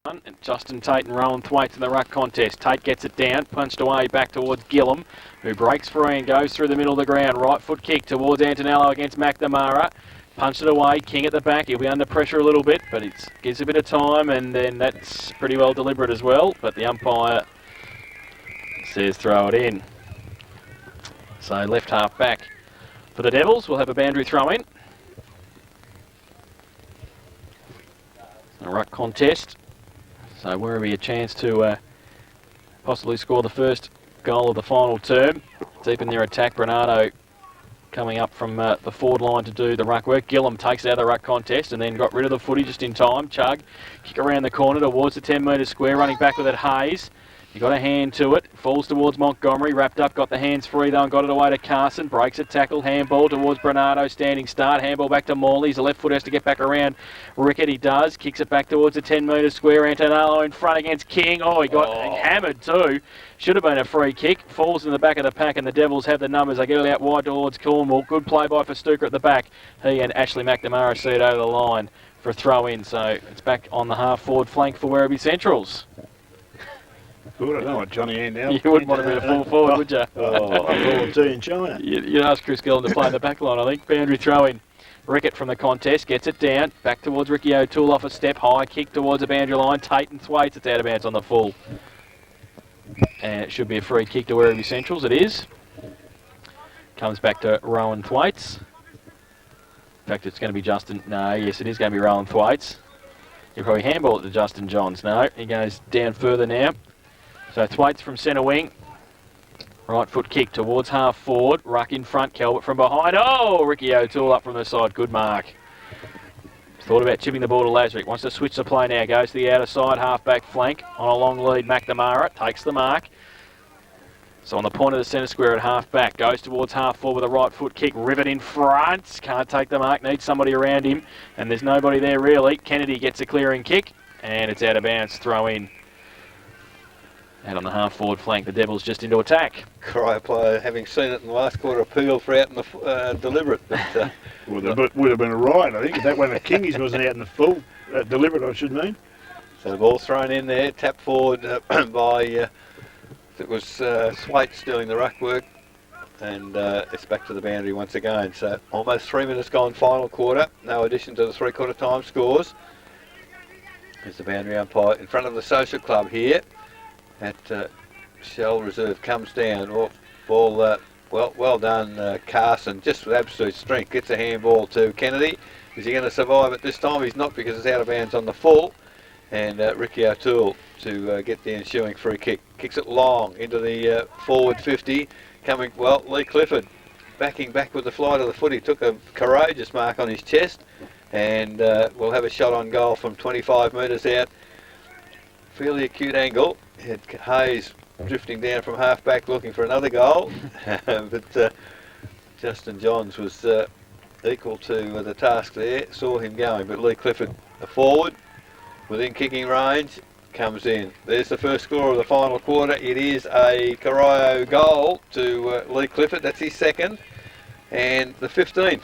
And Justin Tate and Rowan Thwaites in the ruck contest. Tate gets it down, punched away back towards Gillum, who breaks free and goes through the middle of the ground. Right foot kick towards Antonello against McNamara. Punched it away, King at the back. He'll be under pressure a little bit, but it gives a bit of time, and then that's pretty well deliberate as well. But the umpire says throw it in. So left half back for the Devils. We'll have a boundary throw in. A ruck contest. So Werribee a chance to possibly score the first goal of the final term. Deep in their attack, Bernardo coming up from the forward line to do the ruck work. Gillum takes it out of the ruck contest and then got rid of the footy just in time. Chug, kick around the corner towards the 10-metre square, running back with it Hayes. He got a hand to it, falls towards Montgomery, wrapped up, got the hands free though and got it away to Carson, breaks a tackle, handball towards Bernardo, standing start, handball back to Morley, the left foot has to get back around Rickett, he does, kicks it back towards the 10-metre square, Antonello in front against King, he got hammered too, should have been a free kick, falls in the back of the pack and the Devils have the numbers, they get it out wide towards Cornwall, good play by Festuca at the back, he and Ashley McNamara see it over the line for a throw in, so it's back on the half forward flank for Werribee Centrals. Good, I don't know what Johnny Ann now. You wouldn't want to be a full forward, would you? I thought in China. You'd ask Chris Gillen to play in the back line, I think. Boundary throw in. Rickett from the contest gets it down. Back towards Ricky O'Toole off a step. High kick towards the boundary line. Tate and Thwaites. It's out of bounds on the full. And it should be a free kick to Werribee Centrals. It is. Comes back to Rowan Thwaites. In fact, it's going to be Justin. No, yes, it is going to be Rowan Thwaites. He'll probably handball it to Justin Johns. No, he goes down further now. So Thwaites from centre wing. Right foot kick towards half forward. Ruck in front. Calvert from behind. Ricky O'Toole up from the side. Good mark. Thought about chipping the ball to Lazarick. Wants to switch the play now. Goes to the outer side. Half back flank. On a long lead. McNamara takes the mark. So on the point of the centre square at half back. Goes towards half forward with a right foot kick. Rivet in front. Can't take the mark. Needs somebody around him. And there's nobody there really. Kennedy gets a clearing kick. And it's out of bounds. Throw in. Out on the half-forward flank, the Devils just into attack. Corio player, having seen it in the last quarter, appeal for out in the deliberate. But, would have been a right, I think, if that one of Kingies wasn't out in the full. Deliberate, I should mean. So the ball thrown in there, tapped forward by, it was Thwaites doing the ruck work. And it's back to the boundary once again. So almost 3 minutes gone, final quarter. No addition to the three-quarter time scores. There's the boundary umpire in front of the social club here. At Shell Reserve comes down. Ball, well done, Carson, just with absolute strength. Gets a handball to Kennedy. Is he going to survive it this time? He's not, because it's out of bounds on the full. And Ricky O'Toole to get the ensuing free kick. Kicks it long into the forward 50. Coming, Lee Clifford backing back with the flight of the foot. He took a courageous mark on his chest. And we'll have a shot on goal from 25 metres out. Fairly acute angle. Had Hayes drifting down from half back looking for another goal, but Justin Johns was equal to the task there, saw him going, but Lee Clifford, a forward, within kicking range, comes in. There's the first score of the final quarter. It is a Corio goal to Lee Clifford, that's his second, and the 15th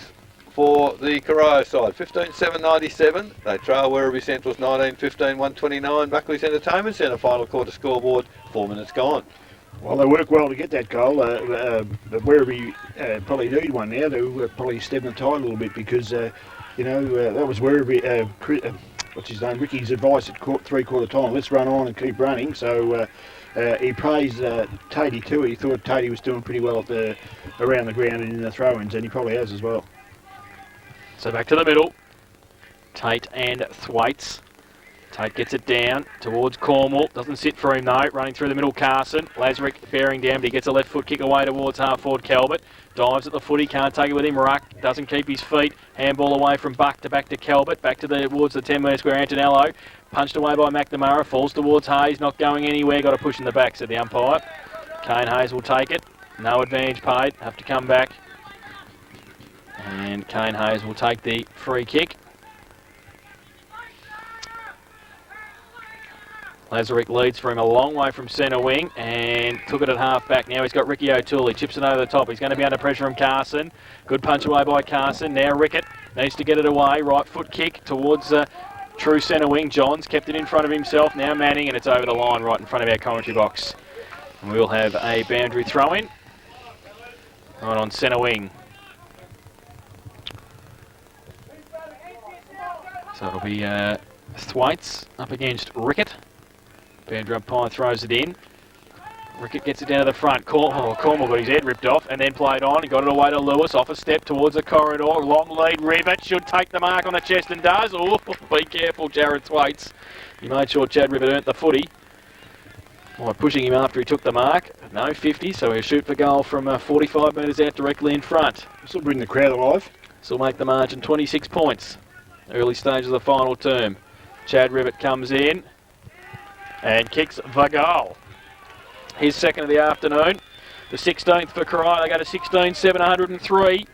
for the Corio side, 15-7-97. They trail Werribee Central's 19-15-129. Buckley's Entertainment Centre final quarter scoreboard, 4 minutes gone. Well, they work well to get that goal. Werribee probably need one now to probably stem the tide a little bit, because that was Werribee. What's his name? Ricky's advice at three-quarter time. Let's run on and keep running. So he praised Tatey too. He thought Tatey was doing pretty well around the ground and in the throw-ins, and he probably has as well. So back to the middle. Tate and Thwaites. Tate gets it down towards Cornwall. Doesn't sit for him though. Running through the middle, Carson. Lazarick bearing down, but he gets a left foot kick away towards half forward Calvert. Dives at the footy, can't take it with him. Ruck doesn't keep his feet. Handball away from Buck to back to Calvert. Back towards the 10-metre square, Antonello. Punched away by McNamara. Falls towards Hayes. Not going anywhere. Got a push in the back, said the umpire. Kane Hayes will take it. No advantage paid. Have to come back. And Kane Hayes will take the free kick. Lazarick leads for him a long way from centre wing and took it at half back. Now he's got Ricky O'Toole. He chips it over the top. He's going to be under pressure from Carson. Good punch away by Carson. Now Rickett needs to get it away. Right foot kick towards true centre wing. Johns kept it in front of himself. Now Manning, and it's over the line right in front of our commentary box. And we'll have a boundary throw in. Right on centre wing. So it'll be Thwaites up against Rickett. Boundary umpire throws it in. Rickett gets it down to the front. Cornwall got his head ripped off and then played on. He got it away to Lewis. Off a step towards the corridor. Long lead. Rivet should take the mark on the chest and does. Oh, be careful, Jared Thwaites. He made sure Chad Rivet earned the footy by pushing him after he took the mark. No 50, so he'll shoot for goal from 45 metres out directly in front. This will bring the crowd alive. This will make the margin 26 points. Early stage of the final term. Chad Rivet comes in and kicks the goal. His second of the afternoon. The 16th for Corio. They go to 16-703.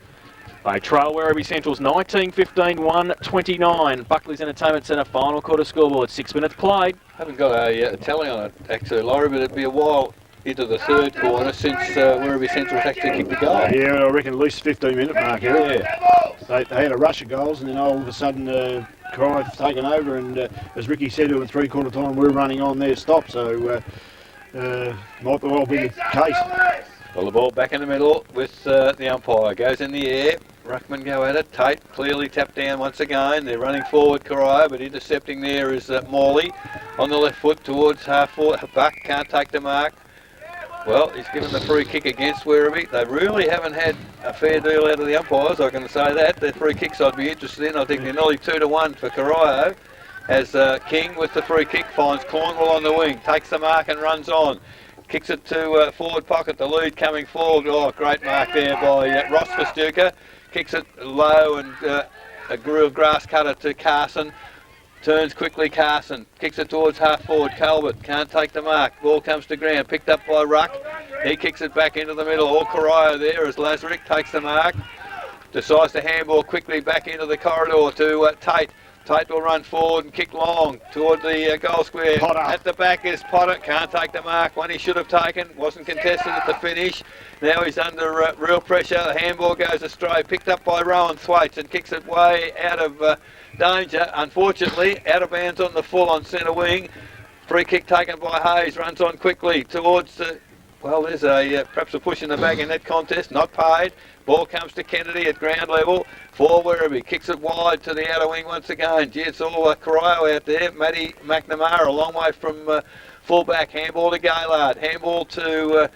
They trail Werribee Central's 19-15-1-29. Buckley's Entertainment Centre final quarter scoreboard. 6 minutes played. Haven't got a tally on it actually, Laurie, but it'd be a while into the third quarter since Werribee Central's actually kicked the goal. Yeah, I reckon at least 15-minute mark. Yeah. They had a rush of goals, and then all of a sudden Corio have taken over, and as Ricky said, in three-quarter time we're running on their stop, so might well be the case. Well, the ball back in the middle with the umpire. Goes in the air. Ruckman go at it. Tate clearly tapped down once again. They're running forward, Corio, but intercepting there is Morley on the left foot towards half forward. Buck can't take the mark. Well, he's given the free kick against Werribee. They really haven't had a fair deal out of the umpires, I can say that. Their free kicks I'd be interested in. I think they're nearly 2-1 for Corio. As King with the free kick finds Cornwall on the wing. Takes the mark and runs on. Kicks it to forward pocket. The lead coming forward. Oh, great mark there by Ross Festuca. Kicks it low and a real grass cutter to Carson. Turns quickly, Carson. Kicks it towards half forward. Calvert can't take the mark. Ball comes to ground. Picked up by Ruck. He kicks it back into the middle. All Corio there as Lazarick takes the mark. Decides to handball quickly back into the corridor to Tate. Tate will run forward and kick long toward the goal square. Potter. At the back is Potter. Can't take the mark. One he should have taken. Wasn't contested at the finish. Now he's under real pressure. The handball goes astray. Picked up by Rowan Thwaites and kicks it way out of danger. Unfortunately, out of bounds on the full on centre wing. Free kick taken by Hayes. Runs on quickly towards the... Well, there's perhaps a push in the bag in that contest. Not paid. Ball comes to Kennedy at ground level for Werribee. Kicks it wide to the outer wing once again. Gee, it's all Corio out there. Matty McNamara a long way from full-back. Handball to Gaylard. Handball to...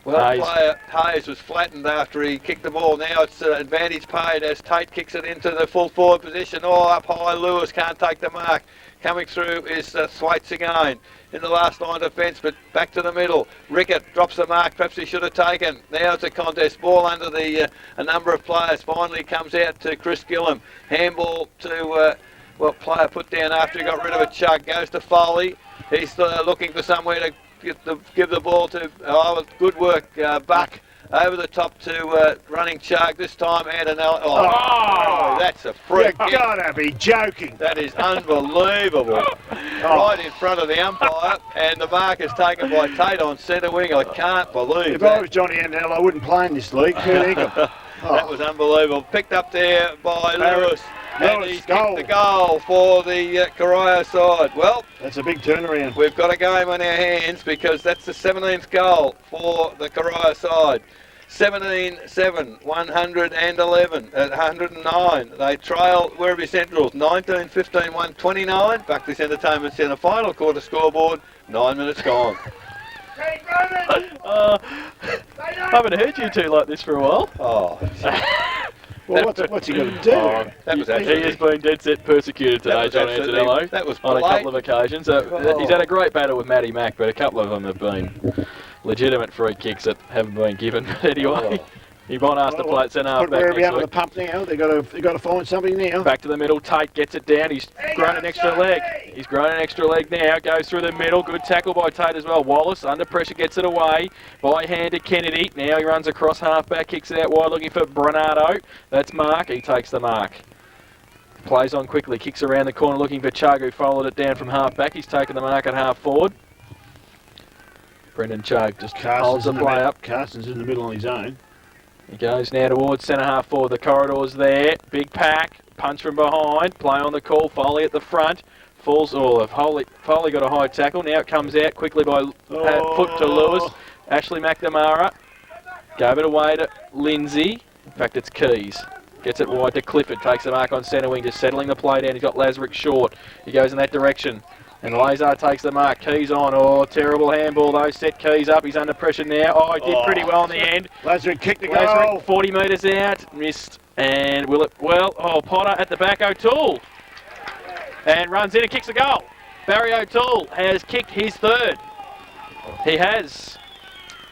Hayes. Player Hayes was flattened after he kicked the ball. Now it's advantage paid as Tate kicks it into the full forward position. Oh, up high. Lewis can't take the mark. Coming through is Thwaites again in the last line of defence, but back to the middle. Rickett drops the mark. Perhaps he should have taken. Now it's a contest. Ball under the a number of players. Finally comes out to Chris Gillum. Handball to player put down after he got rid of a chug. Goes to Foley. He's looking for somewhere to give the ball to. Good work, Buck. Over the top to running Chug. This time Antonelli. Oh, that's a freak. You gotta be joking. That is unbelievable. Right in front of the umpire, and the mark is taken by Tate on centre wing. I can't believe If that. I was Johnny Antonelli, I wouldn't play in this league. That was unbelievable. Picked up there by Lewis. And he's kicked the goal for the Corio side. Well, that's a big turnaround. We've got a game on our hands because that's the 17th goal for the Corio side. 17-7, 109. They trail Werribee Central's 19-15-1-29. Buckley's Entertainment Centre final quarter scoreboard. 9 minutes gone. I haven't heard you two like this for a while. Oh. Well, what's he going to do? That was he has been dead set persecuted today, John Antonello. That was on a couple of occasions. He's had a great battle with Matty Mack, but a couple of them have been legitimate free kicks that haven't been given. But anyway, he might ask to play it centre half back Werribee next out of the week. pump now. They've got to find something now. Back to the middle. Tate gets it down. He's grown an extra leg. He's grown an extra leg now. Goes through the middle. Good tackle by Tate as well. Wallace under pressure gets it away. By hand to Kennedy. Now he runs across half back. Kicks it out wide looking for Bernardo. That's Mark. He takes the mark. Plays on quickly. Kicks around the corner looking for Chug, who followed it down from half back. He's taken the mark at half forward. Brendan Chug just holds the play up. Carson's in the middle on his own. He goes now towards centre half forward. The corridor's there. Big pack. Punch from behind. Play on the call. Foley at the front. Falls. Oh, Foley got a high tackle. Now it comes out quickly by foot to Lewis. Ashley McNamara. Gave it away to Lindsay. In fact, it's Keys. Gets it wide to Clifford. Takes the mark on centre wing. Just settling the play down. He's got Lazarick short. He goes in that direction. And Lazar takes the mark. Keys on. Oh, terrible handball though. Set Keys up. He's under pressure now. Oh, he did pretty well in the end. Lazarick kicked the goal. Lazarick 40 metres out. Missed. And will it? Well, Potter at the back. O'Toole. And runs in and kicks a goal. Barry O'Toole has kicked his third. He has.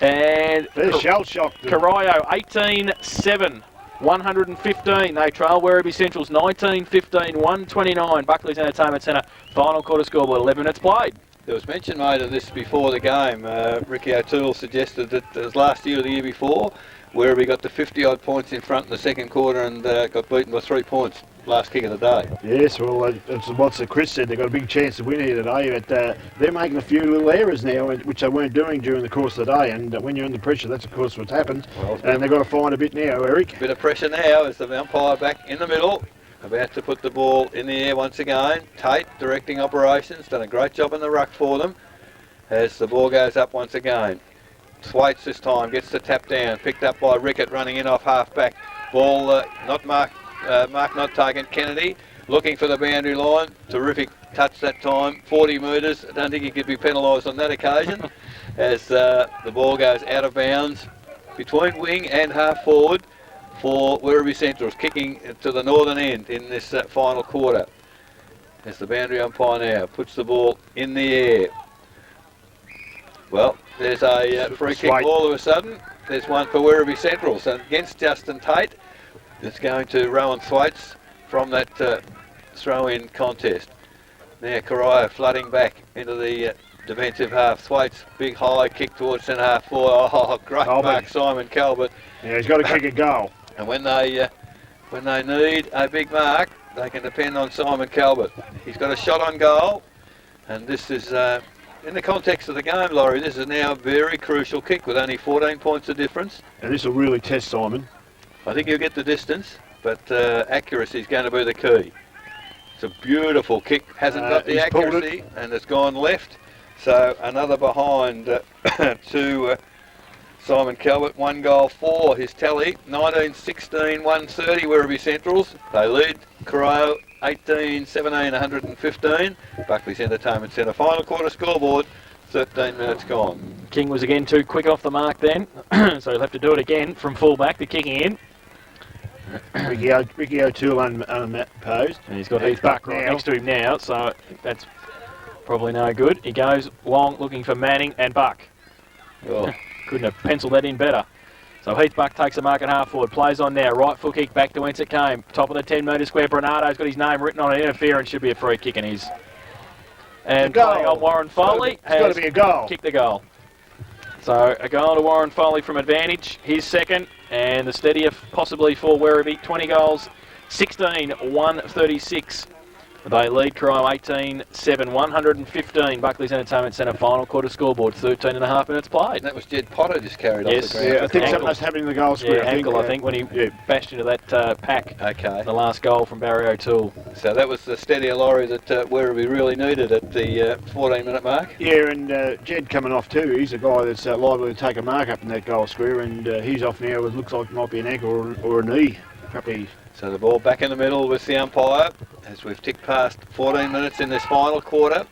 And they're shell-shocked. Corio 18-7. 115. They trail Werribee Central's 19-15, 129. Buckley's Entertainment Centre. Final quarter scoreboard, 11 minutes played. There was mention made of this before the game. Ricky O'Toole suggested that it was last year or the year before, Werribee got to 50-odd points in front in the second quarter and got beaten by 3 points. Last kick of the day. Yes, well, it's what Chris said. They've got a big chance to win here today, but they're making a few little errors now, which they weren't doing during the course of the day. And when you're under pressure, that's of course what's happened. Well, and they've got to find a bit now, Eric. A bit of pressure now as the umpire back in the middle, about to put the ball in the air once again. Tate directing operations, done a great job in the ruck for them. As the ball goes up once again. Thwaites this time gets the tap down, picked up by Rickett running in off half back. Ball not marked. Mark not taken. Kennedy looking for the boundary line. Terrific touch that time. 40 metres. I don't think he could be penalised on that occasion as the ball goes out of bounds between wing and half forward for Werribee Centrals, kicking to the northern end in this final quarter. As the boundary umpire now puts the ball in the air. Well, there's a free kick all of a sudden. There's one for Werribee Centrals against Justin Tate. It's going to Rowan Thwaites from that throw-in contest. Now Corio flooding back into the defensive half. Thwaites, big high kick towards centre half forward. Oh, great mark, Simon Calvert. Yeah, he's got to kick a goal. And when they need a big mark, they can depend on Simon Calvert. He's got a shot on goal, and this is in the context of the game, Laurie. This is now a very crucial kick with only 14 points of difference. And this will really test Simon. I think he'll get the distance, but accuracy is going to be the key. It's a beautiful kick, hasn't got the accuracy, and it's gone left. So another behind to Simon Calvert. 1 goal for his tally. 19-16, 130 Werribee Centrals. They lead Corio 18-17, 115. Buckley's Entertainment Centre. Final quarter scoreboard. 13 minutes gone. King was again too quick off the mark then, so he'll have to do it again from full-back, the kicking in. Ricky O'Toole unopposed. And he's got Heath Buck right next to him now, so that's probably no good. He goes long looking for Manning and Buck. Oh. Couldn't have penciled that in better. So Heath Buck takes the mark at half forward, plays on now, right foot kick back to whence it came. Top of the 10-metre square, Bernardo's got his name written on it, interference, should be a free kick and his. And playing on Warren Foley has got to be a goal. Kicked the goal. So a goal to Warren Foley from advantage, his second, and the steadier possibly for Werribee. 20 goals, 16-136. They lead Corio 18-7, 115. Buckley's Entertainment Centre final quarter scoreboard, 13 and a half minutes played. And that was Jed Potter just carried off the ground. Yeah, I think something was happening in the goal square. Yeah, I think when he bashed into that pack. Okay. The last goal from Barry O'Toole. So that was the steadier lorry that Werribee really needed at the 14-minute mark. Yeah, and Jed coming off too. He's a guy that's liable to take a mark up in that goal square, and he's off now. It looks like it might be an ankle or a knee. Probably. So the ball back in the middle with the umpire as we've ticked past 14 minutes in this final quarter.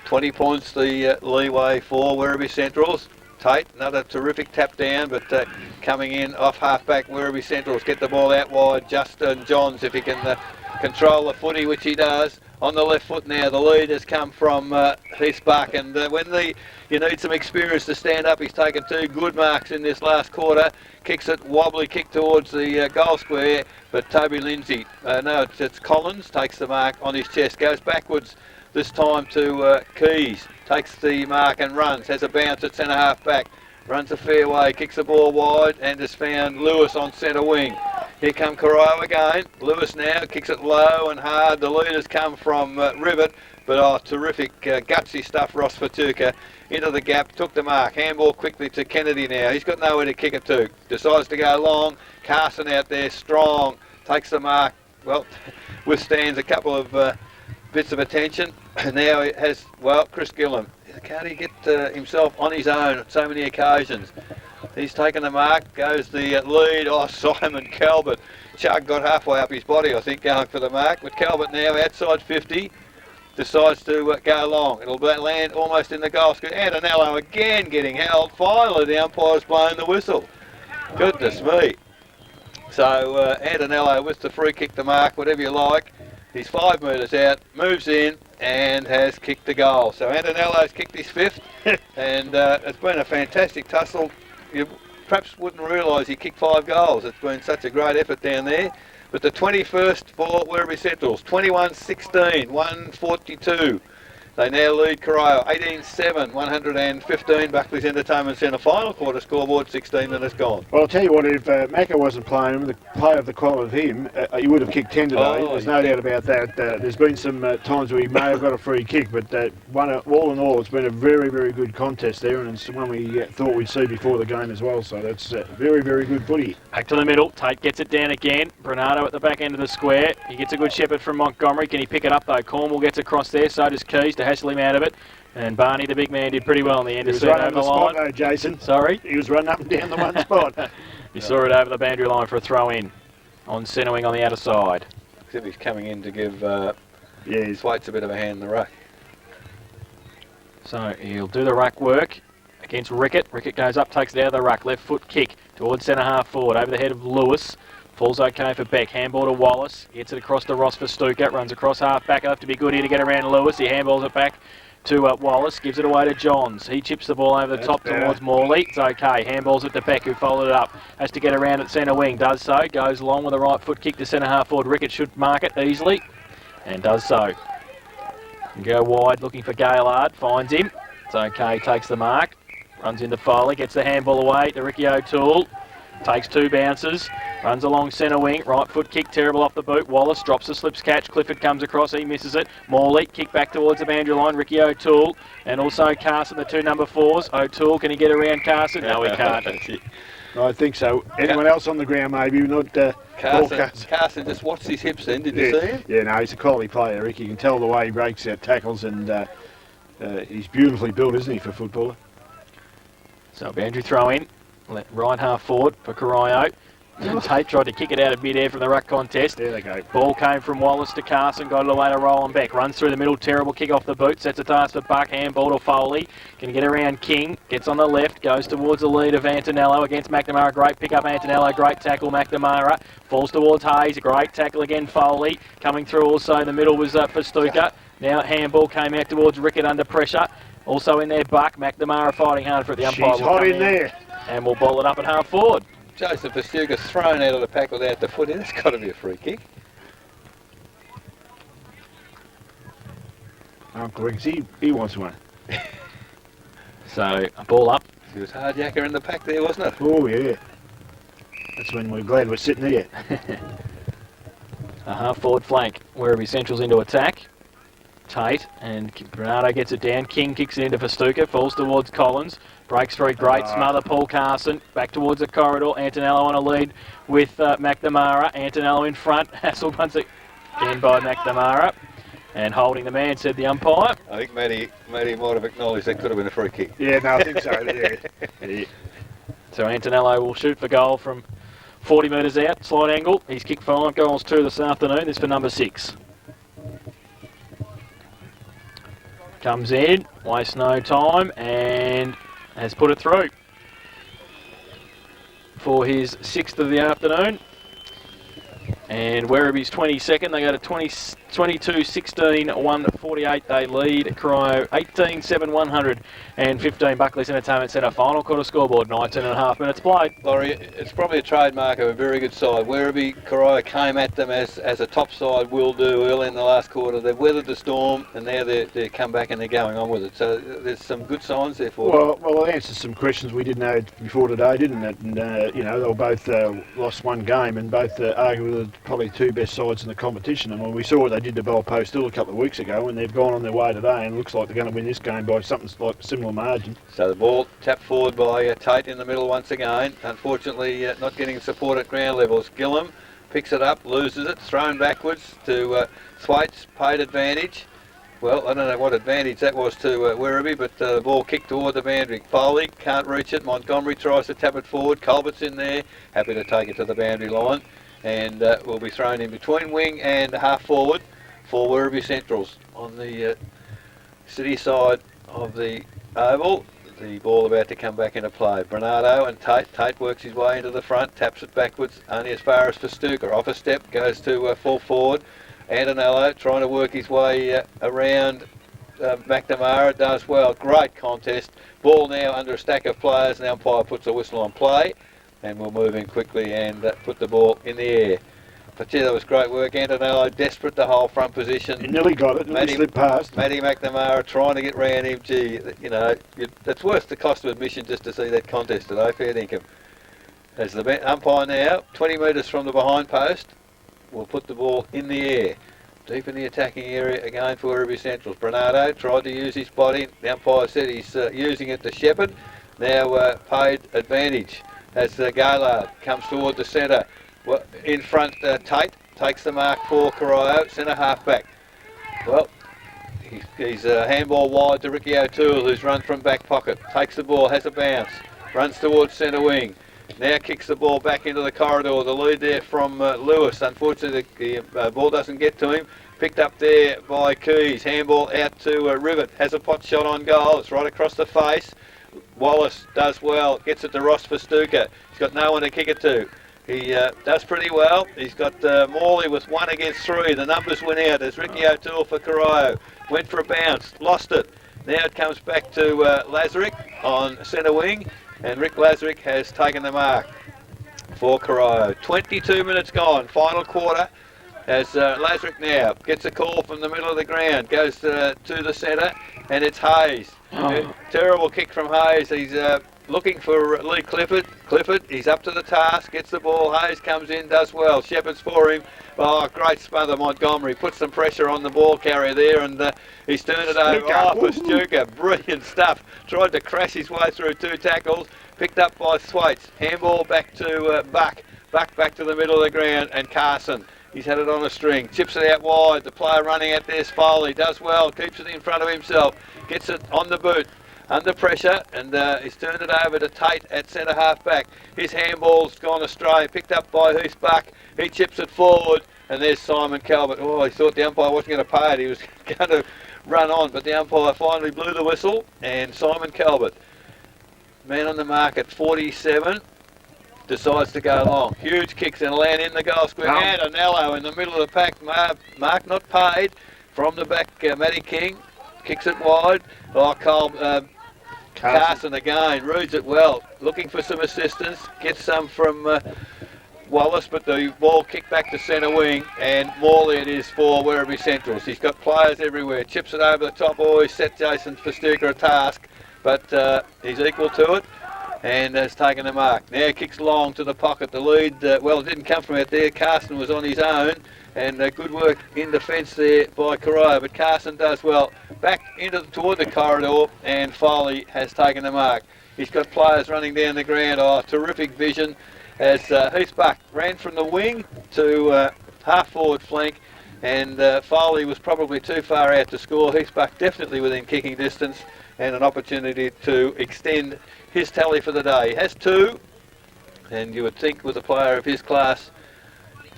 20 points the leeway for Werribee Centrals. Tate, another terrific tap down, but coming in off half-back Werribee Centrals. Get the ball out wide. Justin Johns, if he can control the footy, which he does. On the left foot now, the lead has come from Heath Buck, and when you need some experience to stand up, he's taken 2 good marks in this last quarter. Kicks it, wobbly kick towards the goal square, but Toby Lindsay, it's Collins, takes the mark on his chest, goes backwards this time to Keys, takes the mark and runs, has a bounce at centre half back, runs a fair way, kicks the ball wide and has found Lewis on centre wing. Here come Corio again. Lewis now kicks it low and hard. The leaders come from Rivet, But terrific gutsy stuff. Ross Fatuka into the gap, took the mark. Handball quickly to Kennedy now. He's got nowhere to kick it to. Decides to go long. Carson out there, strong. Takes the mark. Well, withstands a couple of bits of attention. Now it has, well, Chris Gillam. Can't he get himself on his own on so many occasions? He's taken the mark, goes the lead. Oh, Simon Calvert. Chug got halfway up his body, I think, going for the mark. But Calvert now outside 50. Decides to go long. It'll land almost in the goal. Antonello again getting held. Finally, the umpire's blowing the whistle. Goodness me. So Antonello with the free kick, the mark, whatever you like. He's 5 metres out, moves in and has kicked the goal. So Antonello's kicked his 5th and it's been a fantastic tussle. You perhaps wouldn't realise he kicked 5 goals. It's been such a great effort down there. But the 21st for Werribee Centrals, 21-16, 142. They now lead Corio, 18-7, 115. Buckley's Entertainment Centre final quarter scoreboard, 16 minutes gone. Well, I'll tell you what, if Macca wasn't playing him, the player of the quality of him, he would have kicked 10 today. There's no doubt about that. There's been some times where he may have got a free kick, but all in all, it's been a very, very good contest there, and it's one we thought we'd see before the game as well. So that's very, very good footy. Back to the middle. Tate gets it down again. Bernardo at the back end of the square. He gets a good shepherd from Montgomery. Can he pick it up though? Cornwall gets across there. So does Keys to hassle him out of it. And Barney, the big man, did pretty well in the end. He was running over the spot though, Jason. Sorry? He was running up and down the one spot. You saw it over the boundary line for a throw in on centre wing on the outer side. Except he's coming in to give his weights a bit of a hand in the ruck. So he'll do the ruck work against Rickett. Rickett goes up, takes it out of the ruck. Left foot kick towards centre half forward over the head of Lewis. Falls okay for Beck. Handball to Wallace. Gets it across to Ross for Stuka. Runs across half back. He'll have to be good here to get around Lewis. He handballs it back to Wallace. Gives it away to Johns. He chips the ball over the top towards Morley. It's okay. Handballs it to Beck, who followed it up. Has to get around at centre wing. Does so. Goes long with a right foot kick to centre half forward. Rickett should mark it easily. And does so. Go wide looking for Gaylard. Finds him. It's okay. Takes the mark. Runs into Foley. Gets the handball away to Ricky O'Toole. Takes 2 bounces, runs along centre wing, right foot kick, terrible off the boot. Wallace drops the slips catch, Clifford comes across, he misses it. Morley, kick back towards the boundary line, Ricky O'Toole, and also Carson, the 2 number 4s. O'Toole, can he get around Carson? No, he can't. I think so. Anyone else on the ground maybe, not Carson just watched his hips then, did you see him? Yeah, no, he's a quality player, Rick. You can tell the way he breaks out tackles, and he's beautifully built, isn't he, for a footballer? So boundary throw in. Right half forward for Corio. Tate tried to kick it out of mid-air from the ruck contest. There they go. Ball came from Wallace to Carson, got it away to Roland Beck. Runs through the middle, terrible kick off the boot. Sets a task for Buck, handball to Foley. Can get around King, gets on the left, goes towards the lead of Antonello against McNamara. Great pick up Antonello, great tackle McNamara. Falls towards Hayes, great tackle again Foley. Coming through also in the middle was for Stuka. Now handball came out towards Rickett under pressure. Also in there Buck, McNamara fighting hard for it. The umpire She's hot in there. And we'll ball it up at half forward. Joseph Pastuga's thrown out of the pack without the foot in. It's got to be a free kick. Uncle Rick, he wants one. So a ball up. He was hard yakker in the pack there, wasn't it? Oh yeah. That's when we're glad we're sitting here. A half forward flank. Werribee Central's into attack. Tate and Bernardo gets it down. King kicks it into Pastuka. Falls towards Collins. Breaks through, great smother, Paul Carson, back towards the corridor, Antonello on a lead with McNamara, Antonello in front, hassled once again by McNamara, and holding the man, said the umpire. I think Matty might have acknowledged that could have been a free kick. Yeah, no, I think so, yeah. So Antonello will shoot for goal from 40 metres out, slight angle, he's kicked 5 goals 2 this afternoon, this for number 6. Comes in, wastes no time, and has put it through for his 6th of the afternoon. And Werribee's 22nd, they go to 22-16, 148 they lead. Corio 18-7, 115. Buckley's Entertainment Centre final quarter scoreboard, 19.5 minutes played. Laurie, it's probably a trademark of a very good side. Werribee, Corio came at them as a top side will do early in the last quarter. They've weathered the storm and now they come back and they're going on with it. So there's some good signs there for them. Well, it answers some questions we didn't know before today, didn't it? And, you know, they were both lost one game and both arguably probably two best sides in the competition. And we saw what they did to Belpost Hill a couple of weeks ago, and they've gone on their way today, and it looks like they're going to win this game by something like a similar margin. So the ball tapped forward by Tate in the middle once again. Unfortunately, not getting support at ground levels. Gillum picks it up, loses it, thrown backwards to Thwaites, paid advantage. Well, I don't know what advantage that was to Werribee, but the ball kicked toward the boundary. Foley can't reach it. Montgomery tries to tap it forward. Colbert's in there, happy to take it to the boundary line, and will be thrown in between wing and half forward for Werribee Centrals on the city side of the oval. The ball about to come back into play. Bernardo and Tate. Tate works his way into the front, taps it backwards, only as far as Festuca. Off a step, goes to full forward. Antonello trying to work his way around McNamara, does well. Great contest. Ball now under a stack of players, and the umpire puts a whistle on play, and we'll move in quickly and put the ball in the air. But yeah, that was great work. Antonello desperate to hold front position. He nearly got it, nearly slipped past. Matty McNamara trying to get round him. Gee, you know, it's worth the cost of admission just to see that contest today. Fair dinkum. As the umpire now, 20 metres from the behind post, will put the ball in the air. Deep in the attacking area again for Werribee Centrals. Bernardo tried to use his body. The umpire said he's using it to shepherd. Now paid advantage as Gaylard comes toward the centre. Well, in front, Tate takes the mark for Corio, centre half back. Well, he's handball wide to Ricky O'Toole, who's run from back pocket. Takes the ball, has a bounce, runs towards centre wing. Now kicks the ball back into the corridor. The lead there from Lewis. Unfortunately, the ball doesn't get to him. Picked up there by Keys. Handball out to Rivet. Has a pot shot on goal. It's right across the face. Wallace does well. Gets it to Ross Festuca. He's got no one to kick it to. He does pretty well. He's got Morley with 1 against 3. The numbers went out as Ricky O'Toole for Corio. Went for a bounce. Lost it. Now it comes back to Lazarick on centre wing. And Rick Lazarick has taken the mark for Corio. 22 minutes gone, final quarter, as Lazarick now gets a call from the middle of the ground, goes to the centre, and it's Hayes. Terrible kick from Hayes. He's looking for Lee Clifford. Clifford, he's up to the task, gets the ball. Hayes comes in, does well. Shepherd's for him. Oh, great smother, Montgomery. Puts some pressure on the ball carrier there, and he's turned it over. Oh, Festuca, brilliant stuff. Tried to crash his way through 2 tackles. Picked up by Thwaites. Handball back to Buck. Buck back to the middle of the ground, and Carson. He's had it on a string. Chips it out wide. The player running out there's Foley. Does well. Keeps it in front of himself. Gets it on the boot. Under pressure, and he's turned it over to Tate at centre half back. His handball's gone astray, picked up by Heath Buck. He chips it forward, and there's Simon Calvert. Oh, he thought the umpire wasn't going to pay it. He was going to run on, but the umpire finally blew the whistle, and Simon Calvert, man on the mark at 47, decides to go long. Huge kicks and land in the goal square. And Anello in the middle of the pack. Mark not paid from the back. Matty King kicks it wide. Oh, Carson again, reads it well, looking for some assistance, gets some from Wallace, but the ball kicked back to centre wing, and Morley it is for Werribee Centrals. He's got players everywhere, chips it over the top, always set Jason Festuca a task, but he's equal to it, and has taken the mark. Now kicks long to the pocket, the lead, well, it didn't come from out there, Carson was on his own, and good work in defence there by Corio, but Carson does well. Back toward the corridor, and Foley has taken the mark. He's got players running down the ground. Oh, terrific vision as Heath Buck ran from the wing to half forward flank, and Foley was probably too far out to score. Heath Buck definitely within kicking distance, and an opportunity to extend his tally for the day. He has 2, and you would think with a player of his class,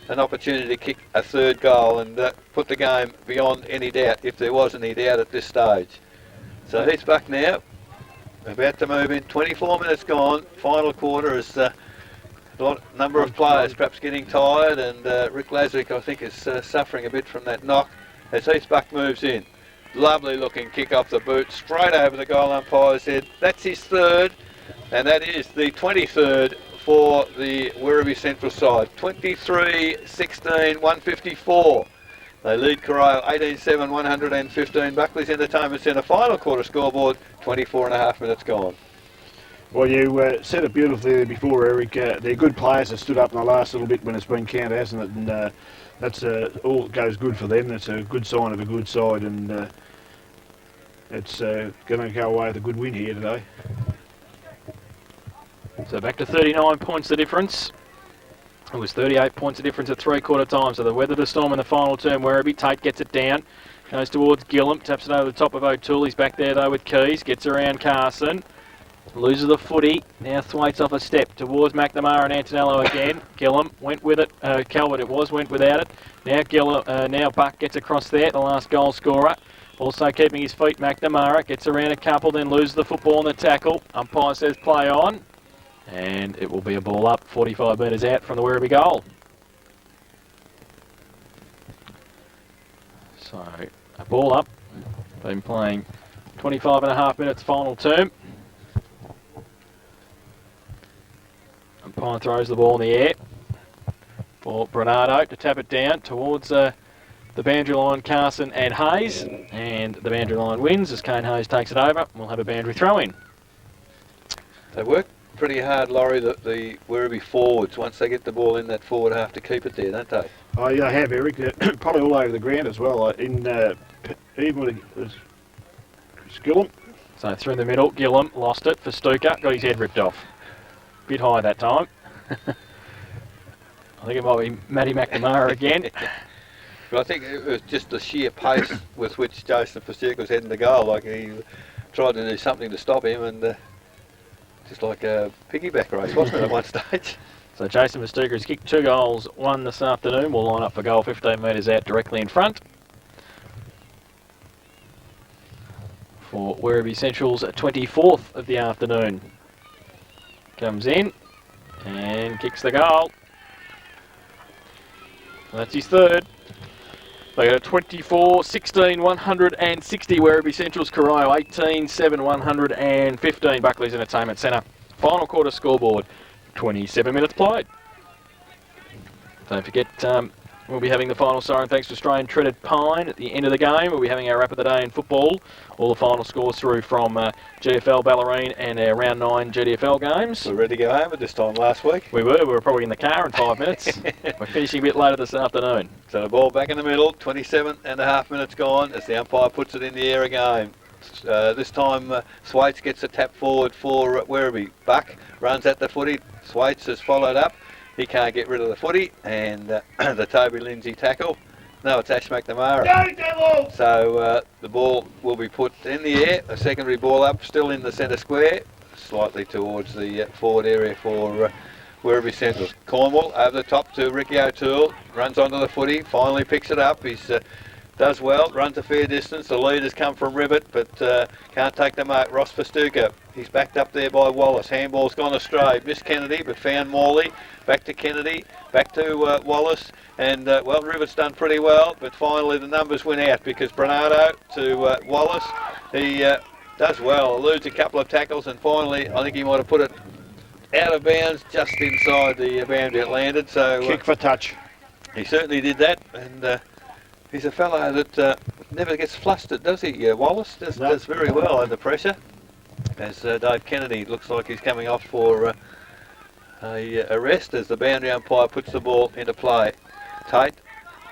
an opportunity to kick a 3rd goal and put the game beyond any doubt, if there was any doubt at this stage. So Heath Buck now, about to move in, 24 minutes gone, final quarter, as a number of players perhaps getting tired, and Rick Lazarick I think is suffering a bit from that knock as Heath Buck moves in. Lovely looking kick off the boot, straight over the goal umpire's head. That's his 3rd, and that is the 23rd for the Werribee Central side. 23-16, 154. They lead Corio 18-7, 115. Buckley's Entertainment Centre final quarter scoreboard, 24 and a half minutes gone. Well, you said it beautifully there before, Eric. They're good players that stood up in the last little bit when it's been counted, hasn't it? And that's all goes good for them. That's a good sign of a good side, and it's going to go away with a good win here today. So back to 39 points the difference. It was 38 points the difference at three-quarter time. So they weathered the storm in the final term. Werribee, Tate gets it down. Goes towards Gillum. Taps it over the top of O'Toole. He's back there though with Keys. Gets around Carson. Loses the footy. Now Thwaites off a step towards McNamara and Antonello again. Gillum went with it. Calvert it was, went without it. Now now Buck gets across there, the last goal scorer. Also keeping his feet, McNamara. Gets around a couple, then loses the football in the tackle. Umpire says play on. And it will be a ball up, 45 metres out from the Werribee goal. So, a ball up. Been playing 25 and a half minutes final term. Umpire throws the ball in the air for Bernardo to tap it down towards the boundary line, Carson and Hayes. And the boundary line wins as Kane Hayes takes it over. We'll have a boundary throw in. They work pretty hard, Laurie, the Werribee forwards. Once they get the ball in that forward half to keep it there, don't they? Oh, yeah, I have, Eric. Probably all over the ground as well. Even with Gillum. So through the middle, Gillum lost it for Stuka. Got his head ripped off. Bit high that time. I think it might be Matty McNamara again. But I think it was just the sheer pace with which Jason Pastuka was heading to goal. Like he tried to do something to stop him, and just like a piggyback race, wasn't it, at one stage? So Jason Pastuka has kicked 2 goals, 1 this afternoon. Will line up for goal 15 metres out directly in front. For Werribee Central's 24th of the afternoon. Comes in and kicks the goal. That's his third. They got a 24-16, 160 Werribee Central's Corio, 18-7, 115 Buckley's Entertainment Centre. Final quarter scoreboard, 27 minutes played. Don't forget, we'll be having the final siren thanks to Australian Treaded Pine at the end of the game. We'll be having our wrap of the day in football. All the final scores through from GFL Ballerine and our round 9 GDFL games. We were ready to go home at this time last week. We were probably in the car in 5 minutes. We're finishing a bit later this afternoon. So the ball back in the middle, 27 and a half minutes gone as the umpire puts it in the air again. This time Thwaites gets a tap forward for Werribee. Buck runs at the footy. Thwaites has followed up. He can't get rid of the footy, and the Toby Lindsay tackle. No, it's Ash McNamara. Go, Devil! So the ball will be put in the air. A secondary ball up, still in the centre square, slightly towards the forward area for Werribee Central. Cornwall over the top to Ricky O'Toole. Runs onto the footy, finally picks it up. He's does well, runs a fair distance. The lead has come from Ribbit, but can't take the mark. Ross Pastuka, he's backed up there by Wallace. Handball's gone astray. Missed Kennedy, but found Morley. Back to Kennedy, back to Wallace, and well, Ribbit's done pretty well, but finally the numbers went out because Bernardo to Wallace. He does well, eludes a couple of tackles, and finally I think he might have put it out of bounds just inside the boundary it landed. So kick for touch. He certainly did that, and he's a fellow that never gets flustered, does he? Wallace does very well under pressure. As Dave Kennedy looks like he's coming off for a arrest as the boundary umpire puts the ball into play. Tate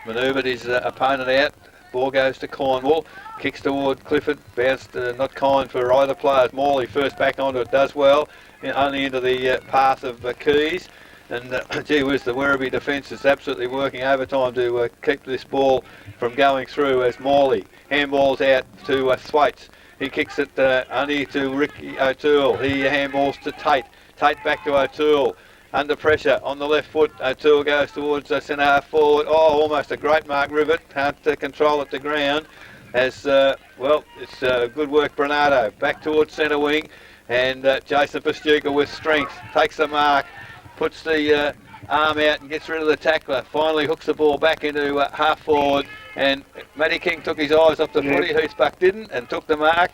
manoeuvred his opponent out. Ball goes to Cornwall. Kicks toward Clifford. Bounced not kind for either player. Morley first back onto it, does well. Only into the path of Keys. And gee whiz, the Werribee defence is absolutely working overtime to keep this ball from going through as Morley handballs out to Thwaites. He kicks it only to Ricky O'Toole. He handballs to Tate. Tate back to O'Toole. Under pressure on the left foot. O'Toole goes towards centre half forward. Oh, almost a great mark, Rivet. Can't control it to ground. As, well, it's good work, Bernardo. Back towards centre wing. And Jason Pastuka with strength. Takes the mark. Puts the arm out and gets rid of the tackler. Finally hooks the ball back into half forward. And Matty King took his eyes off the footy. Hoots Buck didn't and took the mark.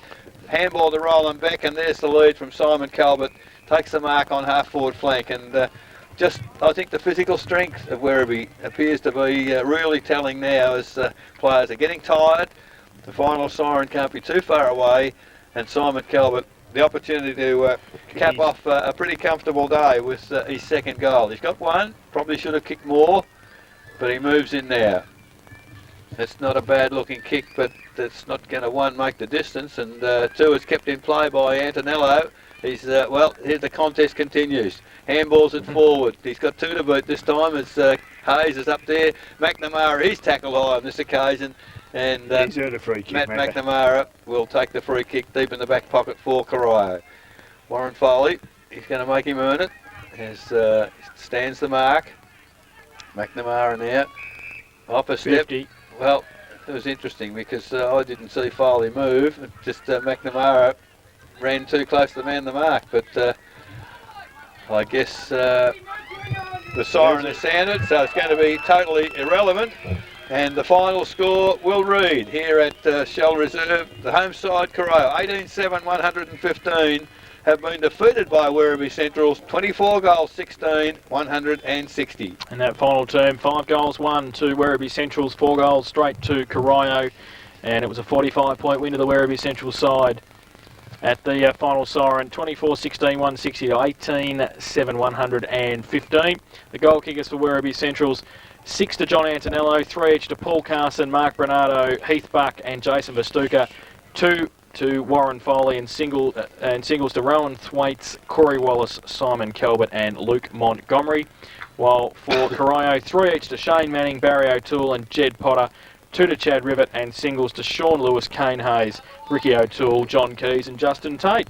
Handball to Roland Beck, and there's the lead from Simon Calvert. Takes the mark on half forward flank, and just I think the physical strength of Werribee appears to be really telling now as players are getting tired. The final siren can't be too far away, and Simon Calvert the opportunity to cap off a pretty comfortable day with his second goal. He's got one, probably should have kicked more, but he moves in there. It's not a bad looking kick, but it's not going to, one, make the distance, and two, is kept in play by Antonello. He's, well, here the contest continues. Handballs it forward. He's got two to boot this time as Hayes is up there. McNamara, he's tackled high on this occasion. And he's earned a free kick, Matt McNamara will take the free kick deep in the back pocket for Corio. Warren Foley, he's going to make him earn it. As stands the mark. McNamara now. Off a step. 50. Well, it was interesting because I didn't see Foley move. Just McNamara ran too close to the man the mark. But I guess the siren has sounded, so it's going to be totally irrelevant. And the final score will read here at Shell Reserve. The home side, Corio, 18-7, 115, have been defeated by Werribee Centrals, 24 goals, 16, 160. And that final term, 5 goals, 1 to Werribee Centrals, 4 goals straight to Corio. And it was a 45-point win to the Werribee Central side. At the final siren, 24-16, 160 to 18-7, 115. The goal kickers for Werribee Centrals, 6 to John Antonello, 3 each to Paul Carson, Mark Bernardo, Heath Buck and Jason Vastuka, 2 to Warren Foley, and singles to Rowan Thwaites, Corey Wallace, Simon Calvert and Luke Montgomery. While for Corio, 3 each to Shane Manning, Barry O'Toole and Jed Potter, 2 to Chad Rivet and singles to Sean Lewis, Kane Hayes, Ricky O'Toole, John Keys and Justin Tate.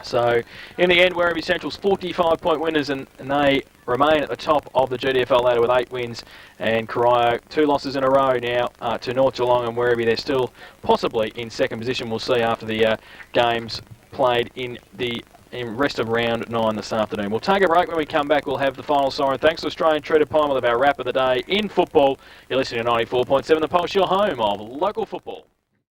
So in the end, Werribee Central's 45-point winners, and they remain at the top of the GDFL ladder with 8 wins, and Corio 2 losses in a row now to North Geelong and Werribee. They're still possibly in second position. We'll see after the games played in the rest of round 9 this afternoon. We'll take a break. When we come back, we'll have the final siren. Thanks to Australian Treated Pine with our wrap of the day in football. You're listening to 94.7 The Pulse, your home of local football.